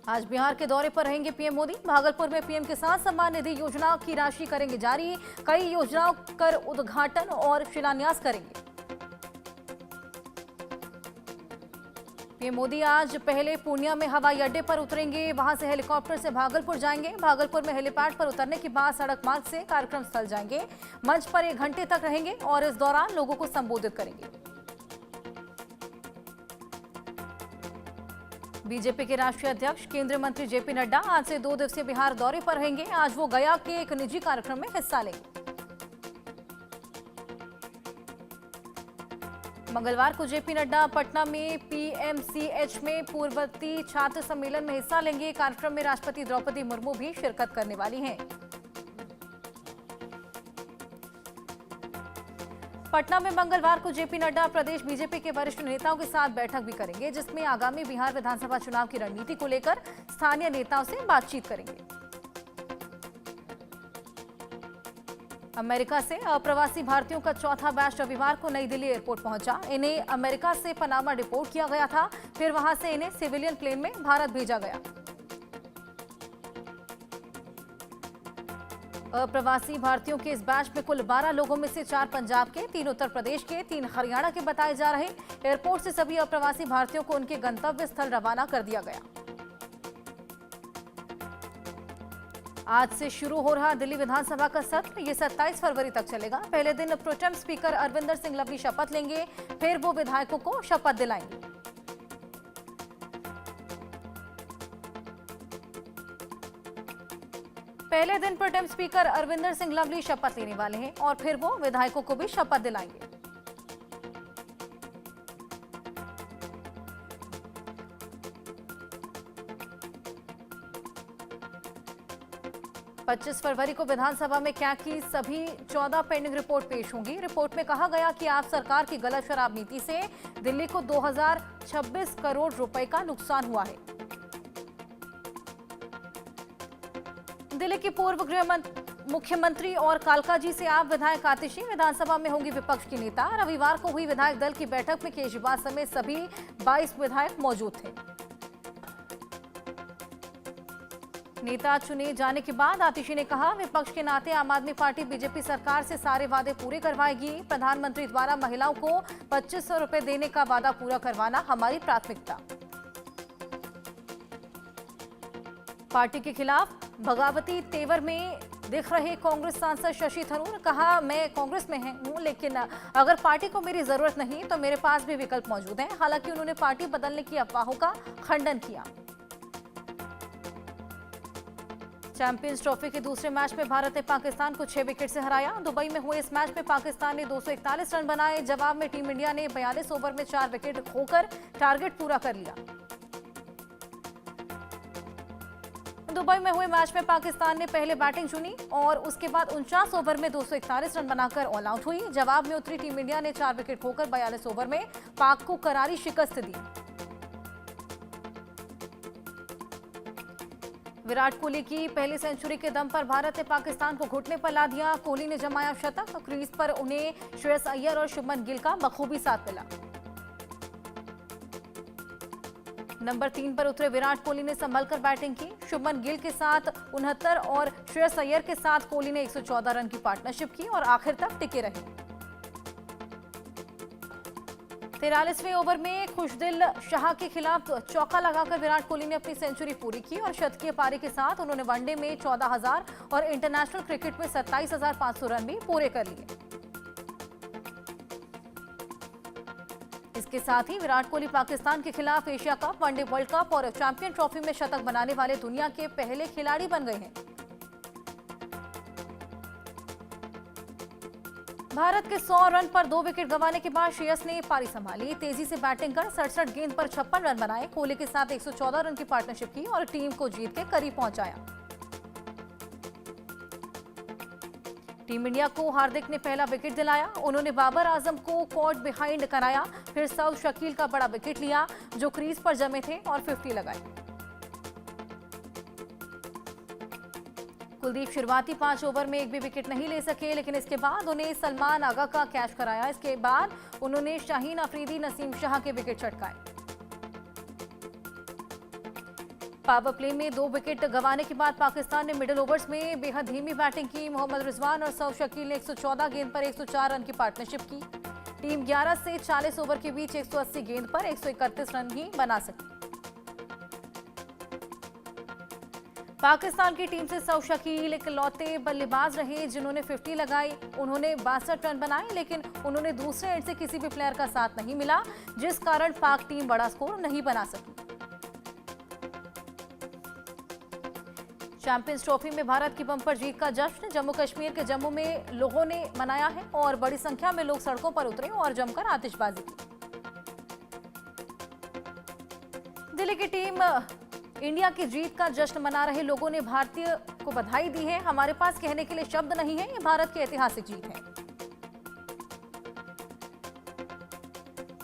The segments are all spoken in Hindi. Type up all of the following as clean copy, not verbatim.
आज बिहार के दौरे पर रहेंगे पीएम मोदी। भागलपुर में पीएम किसान सम्मान निधि योजना की राशि करेंगे जारी। कई योजनाओं कर उद्घाटन और शिलान्यास करेंगे। पीएम मोदी आज पहले पूर्णिया में हवाई अड्डे पर उतरेंगे, वहां से हेलीकॉप्टर से भागलपुर जाएंगे। भागलपुर में हेलीपैड पर उतरने के बाद सड़क मार्ग से कार्यक्रम स्थल जाएंगे। मंच पर 1 घंटे तक रहेंगे और इस दौरान लोगों को संबोधित करेंगे। बीजेपी के राष्ट्रीय अध्यक्ष केंद्रीय मंत्री जेपी नड्डा आज से 2 दिवसीय बिहार दौरे पर रहेंगे। आज वो गया के एक निजी कार्यक्रम में हिस्सा लेंगे। मंगलवार को जेपी नड्डा पटना में पीएमसीएच में पूर्ववर्ती छात्र सम्मेलन में हिस्सा लेंगे। कार्यक्रम में राष्ट्रपति द्रौपदी मुर्मू भी शिरकत करने वाली हैं। पटना में मंगलवार को जेपी नड्डा प्रदेश बीजेपी के वरिष्ठ नेताओं के साथ बैठक भी करेंगे, जिसमें आगामी बिहार विधानसभा चुनाव की रणनीति को लेकर स्थानीय नेताओं से बातचीत करेंगे। अमेरिका से अप्रवासी भारतीयों का चौथा बैच रविवार को नई दिल्ली एयरपोर्ट पहुंचा। इन्हें अमेरिका से पनामा डिपोर्ट किया गया था, फिर वहां से इन्हें सिविलियन प्लेन में भारत भेजा गया। अप्रवासी भारतीयों के इस बैच में कुल 12 लोगों में से 4 पंजाब के, 3 उत्तर प्रदेश के, 3 हरियाणा के बताए जा रहे। एयरपोर्ट से सभी अप्रवासी भारतीयों को उनके गंतव्य स्थल रवाना कर दिया गया। आज से शुरू हो रहा दिल्ली विधानसभा का सत्र, ये 27 फरवरी तक चलेगा। पहले दिन प्रोटेम स्पीकर अरविंदर सिंह लवली शपथ लेंगे, फिर वो विधायकों को शपथ दिलाएंगे। पहले दिन प्रोटेम स्पीकर अरविंदर सिंह लवली शपथ लेने वाले हैं और फिर वो विधायकों को भी शपथ दिलाएंगे। पच्चीस फरवरी को विधानसभा में कैग की सभी 14 पेंडिंग रिपोर्ट पेश होंगी। रिपोर्ट में कहा गया कि आप सरकार की गलत शराब नीति से दिल्ली को 2026 करोड़ रुपए का नुकसान हुआ है। दिल्ली की पूर्व मुख्यमंत्री और कालकाजी से आप विधायक आतिशी विधानसभा में होंगी विपक्ष की नेता। रविवार को हुई विधायक दल की बैठक में केजरीवाल समेत सभी 22 विधायक मौजूद थे। नेता चुने जाने के बाद आतिशी ने कहा, विपक्ष के नाते आम आदमी पार्टी बीजेपी सरकार से सारे वादे पूरे करवाएगी। प्रधानमंत्री द्वारा महिलाओं को 2500 रुपए देने का वादा पूरा करवाना हमारी प्राथमिकता। पार्टी के खिलाफ बगावती तेवर में दिख रहे कांग्रेस सांसद शशि थरूर, कहा मैं कांग्रेस में हूं, लेकिन अगर पार्टी को मेरी जरूरत नहीं तो मेरे पास भी विकल्प मौजूद हैं। हालांकि उन्होंने पार्टी बदलने की अफवाहों का खंडन किया। चैंपियंस ट्रॉफी के दूसरे मैच में भारत ने पाकिस्तान को 6 विकेट से हराया। दुबई में हुए इस मैच में पाकिस्तान ने 241 रन बनाए। जवाब में टीम इंडिया ने 42 ओवर में 4 विकेट खोकर टारगेट पूरा कर लिया। दुबई में हुए मैच में पाकिस्तान ने पहले बैटिंग चुनी और उसके बाद 49 ओवर में 241 रन बनाकर ऑल आउट हुई। जवाब में उतरी टीम इंडिया ने 4 विकेट खोकर 42 ओवर में पाक को करारी शिकस्त दी। विराट कोहली की पहली सेंचुरी के दम पर भारत ने पाकिस्तान को घुटने पर ला दिया। कोहली ने जमाया शतक, क्रीज पर उन्हें श्रेयस अय्यर और शुभमन गिल का बखूबी साथ मिला। नंबर 3 पर उतरे विराट कोहली ने संभलकर बैटिंग की। शुभमन गिल के साथ 69 और श्रेयस अय्यर के साथ कोहली ने 114 रन की पार्टनरशिप की और आखिर तक टिके रहे। 43वें ओवर में खुशदिल शाह के खिलाफ चौका लगाकर विराट कोहली ने अपनी सेंचुरी पूरी की और शतकीय पारी के साथ उन्होंने वनडे में 14,000 और इंटरनेशनल क्रिकेट में 27,500 रन भी पूरे कर लिए। इसके साथ ही विराट कोहली पाकिस्तान के खिलाफ Asia cup, one day world cup और चैंपियन ट्रॉफी में शतक बनाने वाले दुनिया के पहले खिलाड़ी बन गए हैं। भारत के 100 रन पर 2 विकेट गंवाने के बाद श्रेयस ने पारी संभाली। तेजी से बैटिंग कर 67 गेंद पर 56 रन बनाए। कोहली के साथ 114 रन की पार्टनरशिप की और टीम को जीत के करीब पहुंचाया। टीम इंडिया को हार्दिक ने पहला विकेट दिलाया। उन्होंने बाबर आजम को कॉट बिहाइंड कराया, फिर सऊद शकील का बड़ा विकेट लिया जो क्रीज पर जमे थे और 50 लगाए। कुलदीप शुरुआती 5 ओवर में एक भी विकेट नहीं ले सके, लेकिन इसके बाद उन्हें सलमान आगा का कैच कराया। इसके बाद उन्होंने शाहीन अफरीदी, नसीम शाह के विकेट चटकाए। पावर प्ले में 2 विकेट गंवाने के बाद पाकिस्तान ने मिडिल ओवर्स में बेहद धीमी बैटिंग की। मोहम्मद रिजवान और सऊद शकील ने 114 गेंद पर 104 रन की पार्टनरशिप की। टीम 11 से 40 ओवर के बीच 180 गेंद पर 131 रन ही बना सकी। पाकिस्तान की टीम से सऊद शकील इकलौते बल्लेबाज रहे जिन्होंने 50 लगाई। उन्होंने 62 रन बनाए, लेकिन उन्होंने दूसरे एंड से किसी भी प्लेयर का साथ नहीं मिला, जिस कारण पाक टीम बड़ा स्कोर नहीं बना सकी। चैंपियंस ट्रॉफी में भारत की बम्पर जीत का जश्न जम्मू कश्मीर के जम्मू में लोगों ने मनाया है और बड़ी संख्या में लोग सड़कों पर उतरे और जमकर आतिशबाजी की। दिल्ली की टीम इंडिया की जीत का जश्न मना रहे लोगों ने भारतीय को बधाई दी है। हमारे पास कहने के लिए शब्द नहीं है, ये भारत की ऐतिहासिक जीत है।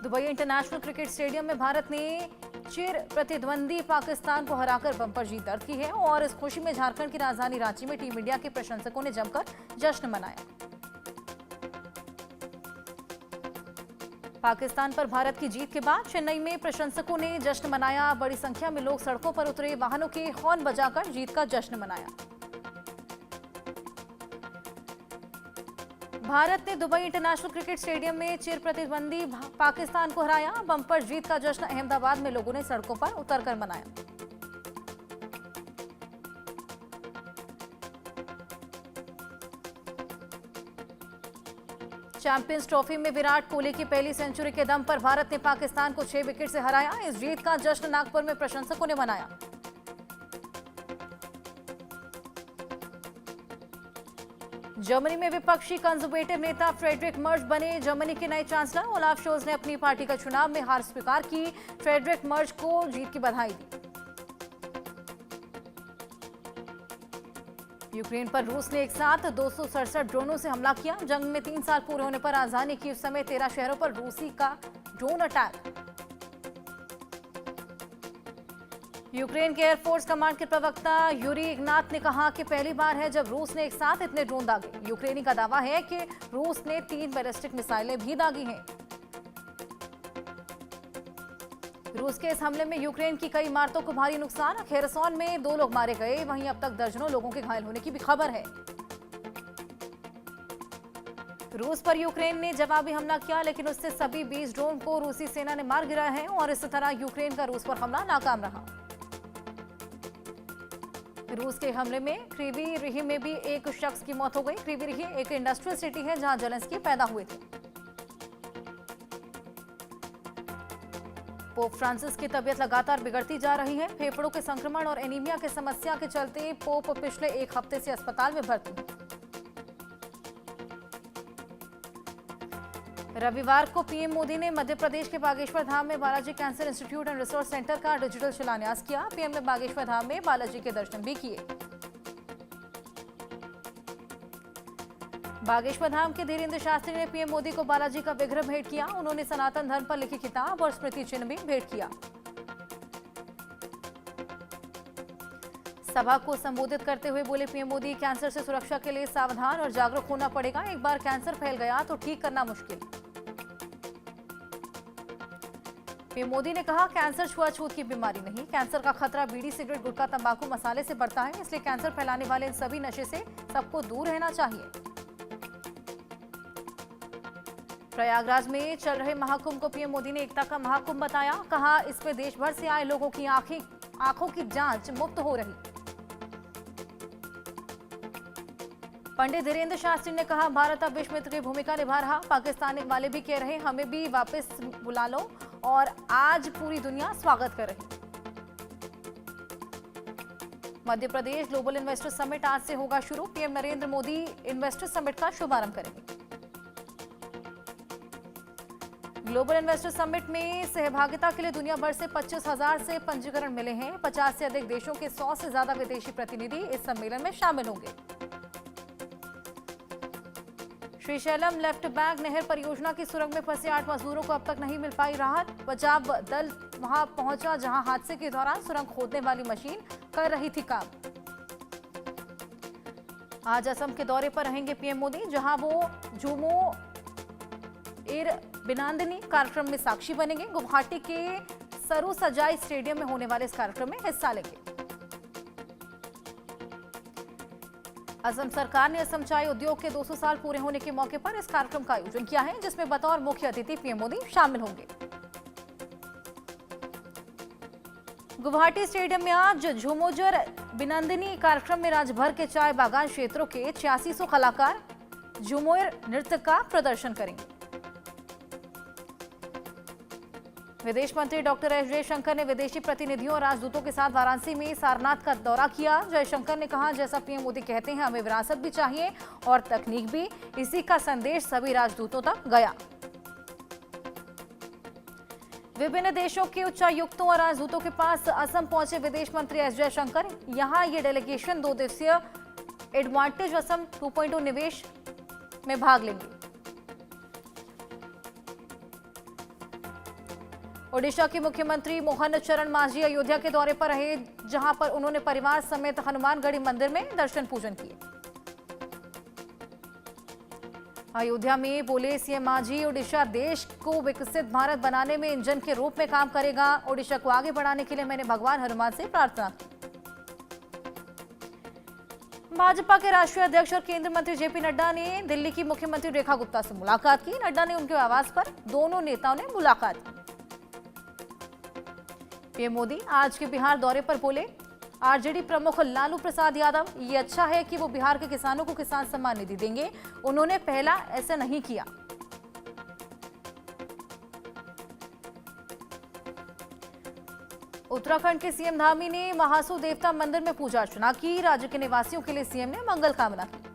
दुबई इंटरनेशनल क्रिकेट स्टेडियम में भारत ने चिर प्रतिद्वंदी पाकिस्तान को हराकर बम्पर जीत दर्ज की है और इस खुशी में झारखंड की राजधानी रांची में टीम इंडिया के प्रशंसकों ने जमकर जश्न मनाया। पाकिस्तान पर भारत की जीत के बाद चेन्नई में प्रशंसकों ने जश्न मनाया। बड़ी संख्या में लोग सड़कों पर उतरे, वाहनों के हॉर्न बजाकर जीत का जश्न मनाया। भारत ने दुबई इंटरनेशनल क्रिकेट स्टेडियम में चिर प्रतिद्वंदी पाकिस्तान को हराया। बम्पर जीत का जश्न अहमदाबाद में लोगों ने सड़कों पर उतरकर मनाया। चैंपियंस ट्रॉफी में विराट कोहली की पहली सेंचुरी के दम पर भारत ने पाकिस्तान को 6 विकेट से हराया। इस जीत का जश्न नागपुर में प्रशंसकों ने मनाया। जर्मनी में विपक्षी कंजर्वेटिव नेता फ्रेडरिक मर्ज बने जर्मनी के नए चांसलर। ओलाफ शोल्ज ने अपनी पार्टी का चुनाव में हार स्वीकार की। फ्रेडरिक मर्ज को जीत की बधाई दी। यूक्रेन पर रूस ने एक साथ 267 ड्रोनों से हमला किया। जंग में 3 साल पूरे होने पर राजधानी कीव समेत 13 शहरों पर रूसी का ड्रोन अटैक। यूक्रेन के एयरफोर्स कमांड के प्रवक्ता यूरी इग्नात ने कहा कि पहली बार है जब रूस ने एक साथ इतने ड्रोन दागे। यूक्रेनी का दावा है कि रूस ने 3 बैलिस्टिक मिसाइलें भी दागी हैं। रूस के इस हमले में यूक्रेन की कई इमारतों को भारी नुकसान। खेरसोन में 2 लोग मारे गए, वहीं अब तक दर्जनों लोगों के घायल होने की भी खबर है। रूस पर यूक्रेन ने जवाबी हमला किया, लेकिन उससे सभी 20 ड्रोन को रूसी सेना ने मार गिराया है और इस तरह यूक्रेन का रूस पर हमला नाकाम रहा। रूस के हमले में क्रीवी रिही में भी एक शख्स की मौत हो गई। क्रीवी रिही एक इंडस्ट्रियल सिटी है जहां जेलेंस्की पैदा हुए थे। पोप फ्रांसिस की तबीयत लगातार बिगड़ती जा रही है। फेफड़ों के संक्रमण और एनीमिया की समस्या के चलते पोप पिछले 1 हफ्ते से अस्पताल में भर्ती हैं। रविवार को पीएम मोदी ने मध्य प्रदेश के बागेश्वर धाम में Balaji cancer institute and research centre का डिजिटल शिलान्यास किया। पीएम ने बागेश्वर धाम में बालाजी के दर्शन भी किए। बागेश्वर धाम के धीरेन्द्र शास्त्री ने पीएम मोदी को बालाजी का विग्रह भेंट किया। उन्होंने सनातन धर्म पर लिखी किताब और स्मृति चिन्ह भी भेंट किया। सभा को संबोधित करते हुए बोले पीएम मोदी, कैंसर से सुरक्षा के लिए सावधान और जागरूक होना पड़ेगा। एक बार कैंसर फैल गया तो ठीक करना मुश्किल। पीएम मोदी ने कहा, कैंसर छुआछूत की बीमारी नहीं, कैंसर का खतरा बीड़ी, सिगरेट, गुटखा, तंबाकू, मसाले से बढ़ता है। इसलिए कैंसर फैलाने वाले इन सभी नशे से सबको दूर रहना चाहिए। प्रयागराज में चल रहे महाकुंभ को पीएम मोदी ने एकता का महाकुंभ बताया। कहा, इसमें देश भर से आए लोगों की आंखों की जांच मुफ्त हो रही। पंडित धीरेन्द्र शास्त्री ने कहा, भारत अब विश्व मित्र की भूमिका निभा रहा। पाकिस्तान वाले भी कह रहे, हमें भी वापस बुला लो और आज पूरी दुनिया स्वागत कर रही। Madhya Pradesh global investor summit आज से होगा शुरू। PM Narendra Modi investor summit का शुभारंभ करेंगे। ग्लोबल इन्वेस्टर समिट में सहभागिता के लिए दुनिया भर से 25,000 से पंजीकरण मिले हैं। 50 से अधिक देशों के 100 से ज्यादा विदेशी प्रतिनिधि इस सम्मेलन में शामिल होंगे। श्रीशैलम लेफ्ट बैंक नहर परियोजना की सुरंग में फंसे 8 मजदूरों को अब तक नहीं मिल पाई राहत। बचाव दल वहां पहुंचा जहां हादसे के दौरान सुरंग खोदने वाली मशीन कर रही थी काम। आज असम के दौरे पर रहेंगे पीएम मोदी, जहां वो झूमो एर बिनांदनी कार्यक्रम में साक्षी बनेंगे। गुवाहाटी के सरू सजाई स्टेडियम में होने वाले इस कार्यक्रम में हिस्सा लेंगे। असम सरकार ने असम चाय उद्योग के 200 साल पूरे होने के मौके पर इस कार्यक्रम का आयोजन किया है, जिसमें बतौर मुख्य अतिथि पीएम मोदी शामिल होंगे। गुवाहाटी स्टेडियम में आज झूमोजर बिनंदिनी कार्यक्रम में राज्य भर के चाय बागान क्षेत्रों के 8600 कलाकार झूमोर नृत्य का प्रदर्शन करेंगे। विदेश मंत्री डॉक्टर एस जयशंकर ने विदेशी प्रतिनिधियों और राजदूतों के साथ वाराणसी में सारनाथ का दौरा किया। जयशंकर ने कहा, जैसा पीएम मोदी कहते हैं, हमें विरासत भी चाहिए और तकनीक भी। इसी का संदेश सभी राजदूतों तक गया। विभिन्न देशों के उच्चायुक्तों और राजदूतों के पास असम पहुंचे विदेश मंत्री एस जयशंकर। यहां ये डेलीगेशन 2 दिवसीय एडवांटेज असम 2.0 निवेश में भाग लेंगे। ओडिशा के मुख्यमंत्री मोहन चरण मांझी अयोध्या के दौरे पर रहे, जहां पर उन्होंने परिवार समेत हनुमानगढ़ी मंदिर में दर्शन पूजन किए। अयोध्या में बोले सीएम मांझी, ओडिशा देश को विकसित भारत बनाने में इंजन के रूप में काम करेगा। ओडिशा को आगे बढ़ाने के लिए मैंने भगवान हनुमान से प्रार्थना की। भाजपा के राष्ट्रीय अध्यक्ष और केंद्रीय मंत्री जेपी नड्डा ने दिल्ली की मुख्यमंत्री रेखा गुप्ता से मुलाकात की। नड्डा ने उनके आवास पर दोनों नेताओं ने मुलाकात की। पीएम मोदी आज के बिहार दौरे पर बोले, आरजेडी प्रमुख लालू प्रसाद यादव, ये अच्छा है कि वो बिहार के किसानों को किसान सम्मान निधि देंगे। उन्होंने पहला ऐसा नहीं किया। उत्तराखंड के सीएम धामी ने महासू देवता मंदिर में पूजा अर्चना की। राज्य के निवासियों के लिए सीएम ने मंगल कामना की।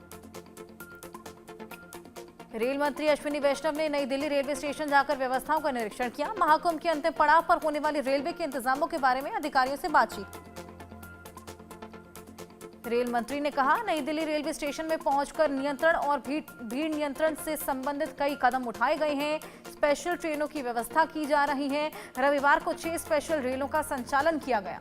रेल मंत्री अश्विनी वैष्णव ने नई दिल्ली रेलवे स्टेशन जाकर व्यवस्थाओं का निरीक्षण किया। महाकुंभ के अंतिम पड़ाव पर होने वाली रेलवे के इंतजामों के बारे में अधिकारियों से बातचीत। रेल मंत्री ने कहा, नई दिल्ली रेलवे स्टेशन में पहुंचकर नियंत्रण और भीड़ नियंत्रण से संबंधित कई कदम उठाए गए हैं। स्पेशल ट्रेनों की व्यवस्था की जा रही है। रविवार को 6 स्पेशल रेलों का संचालन किया गया।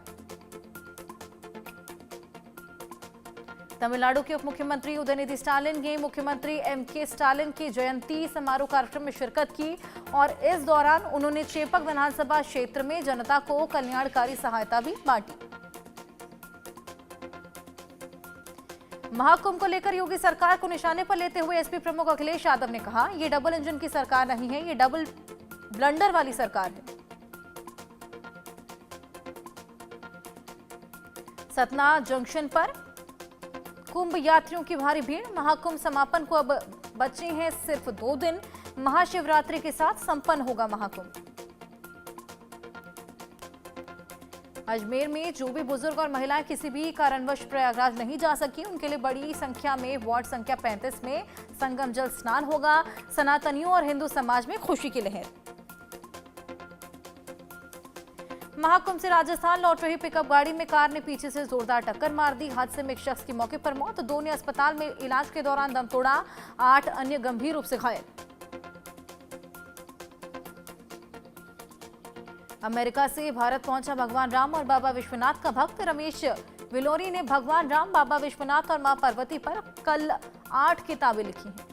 तमिलनाडु के उप मुख्यमंत्री उदयनिधि स्टालिन ने मुख्यमंत्री एमके स्टालिन की जयंती समारोह कार्यक्रम में शिरकत की और इस दौरान उन्होंने चेपक विधानसभा क्षेत्र में जनता को कल्याणकारी सहायता भी बांटी। महाकुंभ को लेकर योगी सरकार को निशाने पर लेते हुए एसपी प्रमुख अखिलेश यादव ने कहा, ये डबल इंजन की सरकार नहीं है, ये डबल ब्लंडर वाली सरकार है। सतना जंक्शन पर कुंभ यात्रियों की भारी भीड़। महाकुंभ समापन को अब बचे हैं सिर्फ 2 दिन। महाशिवरात्रि के साथ संपन्न होगा महाकुंभ। अजमेर में जो भी बुजुर्ग और महिलाएं किसी भी कारणवश प्रयागराज नहीं जा सकी, उनके लिए बड़ी संख्या में वार्ड संख्या 35 में संगम जल स्नान होगा। सनातनियों और हिंदू समाज में खुशी की लहर। महाकुंभ से राजस्थान लौट रही पिकअप गाड़ी में कार ने पीछे से जोरदार टक्कर मार दी। हादसे में एक शख्स की मौके पर मौत, 2 ने अस्पताल में इलाज के दौरान दम तोड़ा, 8 अन्य गंभीर रूप से घायल। अमेरिका से भारत पहुंचा भगवान राम और बाबा विश्वनाथ का भक्त रमेश विलोरी ने भगवान राम, बाबा विश्वनाथ और मां पार्वती पर कल 8 किताबें लिखी हैं।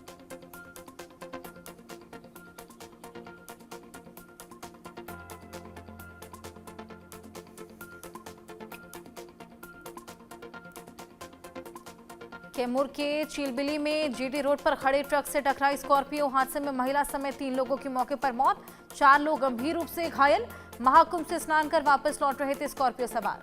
कैमूर के चिलबिली में जीटी रोड पर खड़े ट्रक से टकराई स्कॉर्पियो। हादसे में महिला समेत 3 लोगों की मौके पर मौत, 4 लोग गंभीर रूप से घायल। महाकुंभ से स्नान कर वापस लौट रहे थे स्कॉर्पियो सवार।